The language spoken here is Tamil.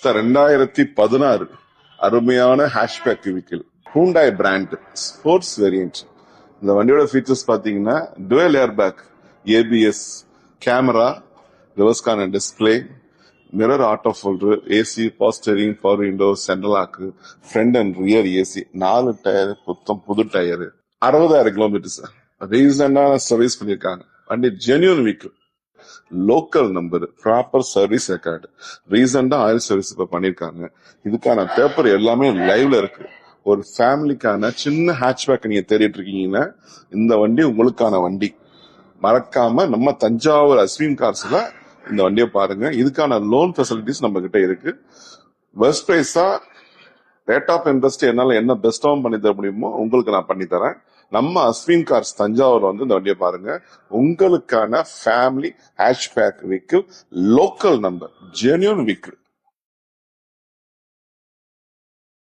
சார் 2016 அருமையான hatchback vehicle Hyundai brand sports variant. இந்த வண்டியோட ஃபீச்சர்ஸ் பாத்தீங்கன்னா டுவல் ஏர்பேக், ஏபிஎஸ், கேமரா, ரிவர்ஸ்கான display, mirror auto folder, AC, power steering, power window, central lock, front and rear AC, 4 tyre புது டயர், 60,000 கிலோமீட்டர் சார். ரீசெண்டான சர்வீஸ் பண்ணிருக்காங்க. வண்டி genuine vehicle, local number, proper service record, ரீசெண்டா ஆயில் சர்வீஸ் இப்ப பண்ணிருக்காங்க. இதுக்கான பேப்பர் எல்லாமே லைவ்ல இருக்கு. ஒரு ஃபேமிலிக்கான சின்ன ஹேட்ச்பேக் நீங்க தேடிட்டு இருக்கீங்கன்னா இந்த வண்டி உங்களுக்கான வண்டி. மறக்காம நம்ம தஞ்சாவூர் அஸ்வின் கார்ஸ்ல இந்த வண்டியை பாருங்க. இதுக்கான லோன் ஃபெசிலிட்டிஸ் நம்ம கிட்ட இருக்கு. பெஸ்ட் பிரைஸா ரேட் ஆஃப் இன்ட்ரெஸ்ட் என்னால என்ன பெஸ்டாவும் பண்ணி தர முடியுமோ உங்களுக்கு நான் பண்ணி தரேன். நம்ம அஸ்வின் கார்ஸ் தஞ்சாவூர் வந்து இந்த வண்டியை பாருங்க. உங்களுக்கான family hatchback vehicle, local number, genuine vehicle.